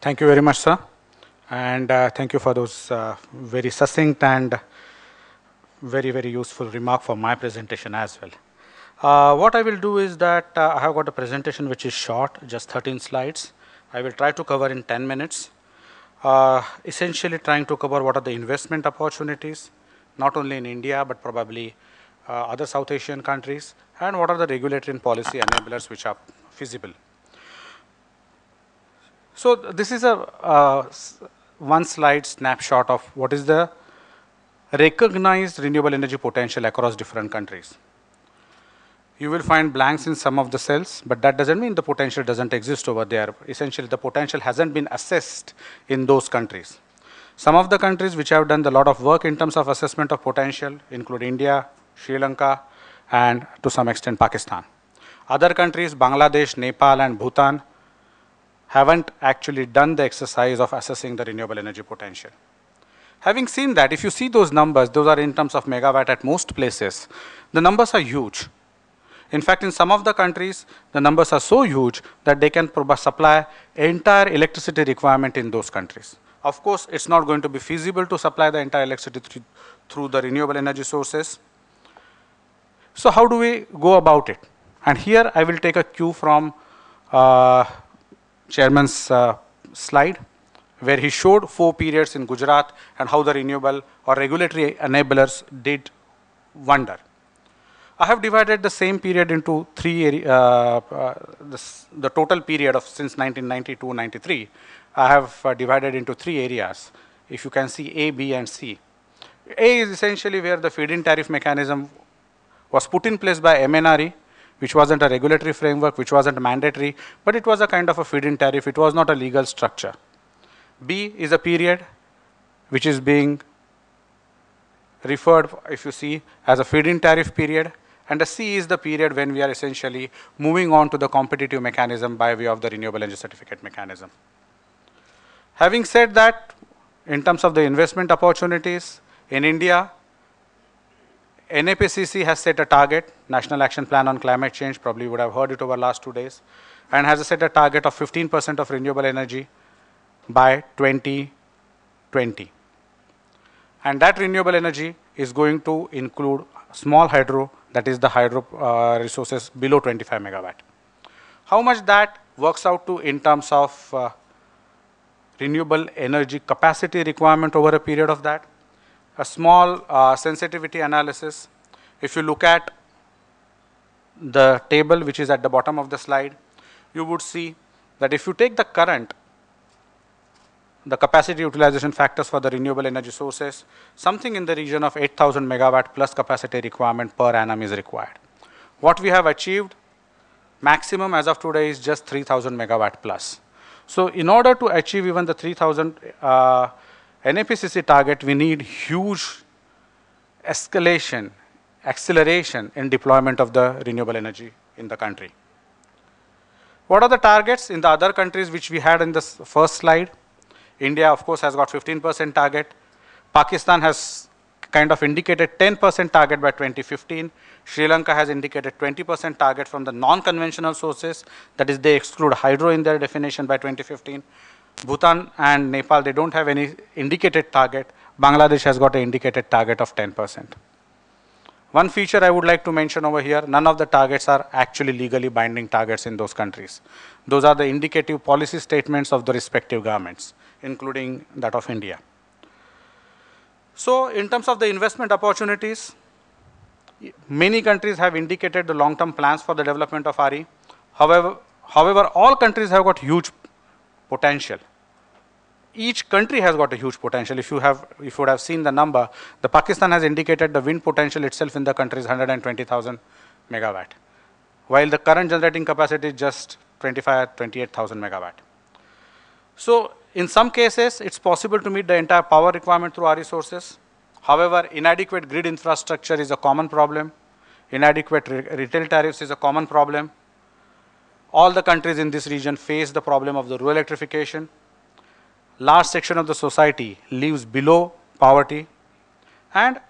Thank you very much, sir. And thank you for those very succinct and very useful remark for my presentation as well. What I will do is that I have got a presentation which is short, just 13 slides. I will try to cover in 10 minutes. Essentially trying to cover what are the investment opportunities, not only in India, but probably other South Asian countries, and what are the regulatory and policy enablers which are feasible. So this is a one slide snapshot of what is the recognized renewable energy potential across different countries. You will find blanks in some of the cells, but that doesn't mean the potential doesn't exist over there. Essentially, the potential hasn't been assessed in those countries. Some of the countries which have done a lot of work in terms of assessment of potential include India, Sri Lanka, and to some extent Pakistan. Other countries, Bangladesh, Nepal, and Bhutan, haven't actually done the exercise of assessing the renewable energy potential. Having seen that, if you see those numbers, those are in terms of megawatt at most places, the numbers are huge. In fact, in some of the countries, the numbers are so huge that they can supply entire electricity requirement in those countries. Of course, it's not going to be feasible to supply the entire electricity through the renewable energy sources. So how do we go about it? And here I will take a cue from Chairman's slide, where he showed 4 periods in Gujarat and how the renewable or regulatory enablers did wonder. I have divided the same period into 3 the total period of since 1992-93. I have divided into 3 areas. If you can see A, B, and C. A is essentially where the feed-in tariff mechanism was put in place by MNRE, which wasn't a regulatory framework, which wasn't mandatory, but it was a kind of a feed-in tariff. It was not a legal structure. B is a period which is being referred, if you see, as a feed-in tariff period. And the C is the period when we are essentially moving on to the competitive mechanism by way of the renewable energy certificate mechanism. Having said that, in terms of the investment opportunities, in India, NAPCC has set a target, National Action Plan on Climate Change, probably you would have heard it over the last 2 days, and has set a target of 15% of renewable energy by 2020. And that renewable energy is going to include small hydro, that is the hydro resources below 25 megawatt. How much that works out to in terms of renewable energy capacity requirement over a period of that? A small sensitivity analysis. If you look at the table which is at the bottom of the slide, you would see that if you take the current, the capacity utilization factors for the renewable energy sources, something in the region of 8,000 megawatt plus capacity requirement per annum is required. What we have achieved, maximum as of today is just 3,000 megawatt plus. So in order to achieve even the 3,000 NAPCC target, we need huge acceleration in deployment of the renewable energy in the country. What are the targets in the other countries which we had in the first slide? India, of course, has got 15% target. Pakistan has kind of indicated 10% target by 2015. Sri Lanka has indicated 20% target from the non-conventional sources. That is, they exclude hydro in their definition by 2015. Bhutan and Nepal, they don't have any indicated target. Bangladesh has got an indicated target of 10%. One feature I would like to mention over here, none of the targets are actually legally binding targets in those countries. Those are the indicative policy statements of the respective governments, including that of India. So in terms of the investment opportunities, many countries have indicated the long-term plans for the development of RE. However, all countries have got huge potential. Each country has got a huge potential. If you would have seen the number, the Pakistan has indicated the wind potential itself in the country is 120,000 megawatt, while the current generating capacity is just 28,000 megawatt. So in some cases, it's possible to meet the entire power requirement through RE sources. However, inadequate grid infrastructure is a common problem. Inadequate retail tariffs is a common problem. All the countries in this region face the problem of the rural electrification. Large section of the society lives below poverty, and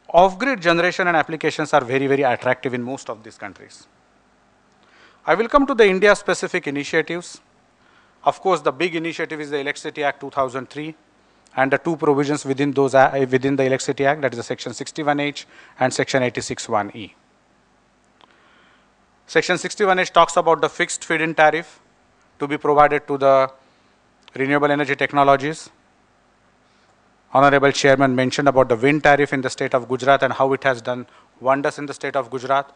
off-grid generation and applications are very attractive in most of these countries. I will come to the India-specific initiatives. Of course, the big initiative is the Electricity Act 2003 and the two provisions within within the Electricity Act, that is the Section 61H and Section 86(1)(e). Section 61H talks about the fixed feed-in tariff to be provided to the renewable energy technologies. Honorable Chairman mentioned about the wind tariff in the state of Gujarat and how it has done wonders in the state of Gujarat.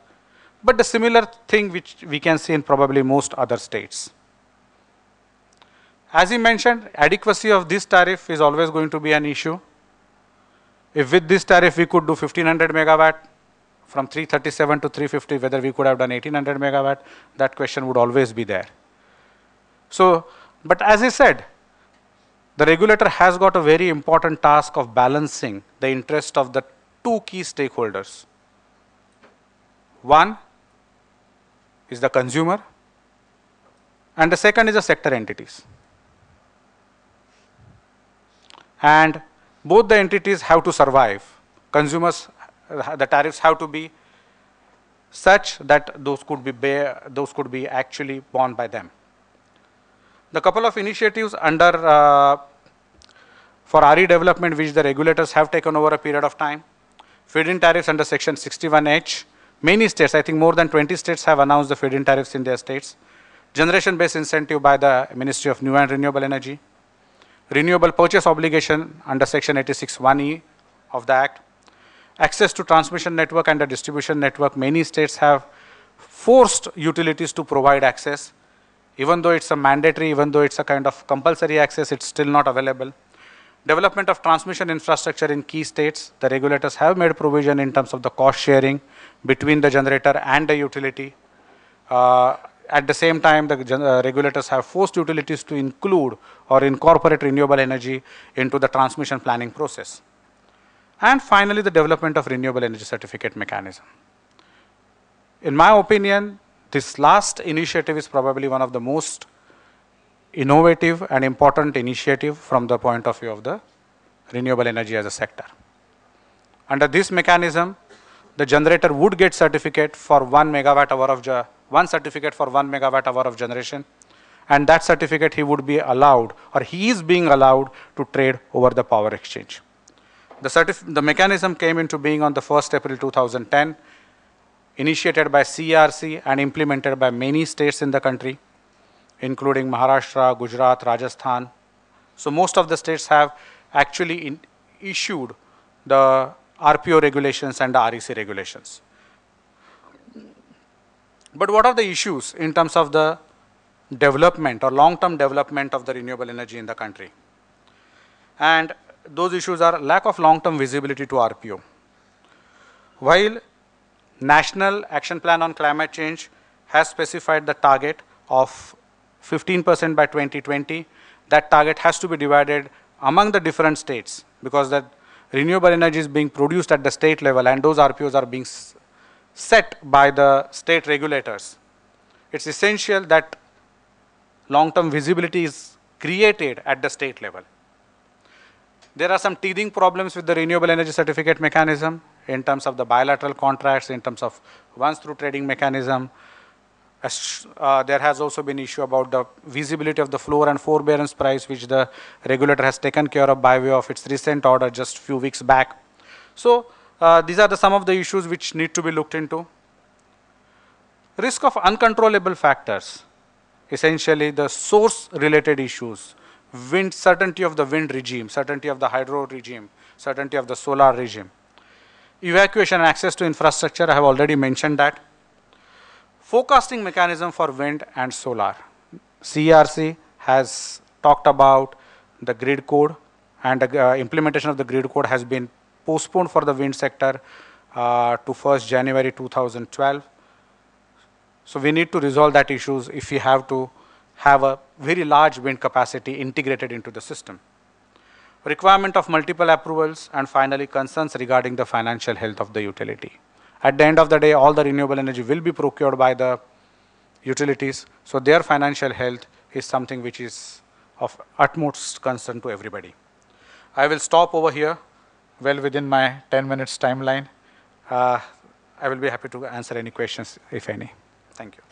But the similar thing which we can see in probably most other states. As he mentioned, adequacy of this tariff is always going to be an issue. If with this tariff we could do 1500 megawatt from 337 to 350, whether we could have done 1800 megawatt, that question would always be there. So, but as he said, the regulator has got a very important task of balancing the interest of the two key stakeholders. One is the consumer, and the second is the sector entities. And both the entities have to survive. Consumers, the tariffs have to be such that those could be actually borne by them. The couple of initiatives under for RE development which the regulators have taken over a period of time. Feed-in tariffs under Section 61H. Many states, I think more than 20 states have announced the feed-in tariffs in their states. Generation-based incentive by the Ministry of New and Renewable Energy. Renewable purchase obligation under Section 86(1)(e) of the Act. Access to transmission network and the distribution network. Many states have forced utilities to provide access. Even though it's a mandatory, even though it's a kind of compulsory access, it's still not available. Development of transmission infrastructure in key states. The regulators have made provision in terms of the cost sharing between the generator and the utility. At the same time, the regulators have forced utilities to include or incorporate renewable energy into the transmission planning process. And finally, the development of renewable energy certificate mechanism. In my opinion, this last initiative is probably one of the most innovative and important initiative from the point of view of the renewable energy as a sector. Under this mechanism, the generator would get certificate for 1 megawatt hour of one certificate for 1 megawatt hour of generation, and that certificate he would be allowed, or he is being allowed to trade over the power exchange. The mechanism came into being on the 1st April 2010, initiated by CERC and implemented by many states in the country, including Maharashtra, Gujarat, Rajasthan. So most of the states have actually issued the RPO regulations and the REC regulations. But what are the issues in terms of the development or long-term development of the renewable energy in the country? And those issues are lack of long-term visibility to RPO. While National Action Plan on Climate Change has specified the target of 15% by 2020, that target has to be divided among the different states, because that renewable energy is being produced at the state level and those RPOs are being set by the state regulators. It's essential that long-term visibility is created at the state level. There are some teething problems with the renewable energy certificate mechanism in terms of the bilateral contracts, in terms of once-through trading mechanism. There has also been issue about the visibility of the floor and forbearance price, which the regulator has taken care of by way of its recent order just few weeks back. So these are some of the issues which need to be looked into. Risk of uncontrollable factors, essentially the source-related issues, certainty of the wind regime, certainty of the hydro regime, certainty of the solar regime. Evacuation and access to infrastructure, I have already mentioned that. Forecasting mechanism for wind and solar. CERC has talked about the grid code, and the implementation of the grid code has been postponed for the wind sector to 1st January 2012. So we need to resolve that issues if we have to have a very large wind capacity integrated into the system. Requirement of multiple approvals, and finally concerns regarding the financial health of the utility. At the end of the day, all the renewable energy will be procured by the utilities, so their financial health is something which is of utmost concern to everybody. I will stop over here, well within my 10 minutes timeline. I will be happy to answer any questions, if any. Thank you.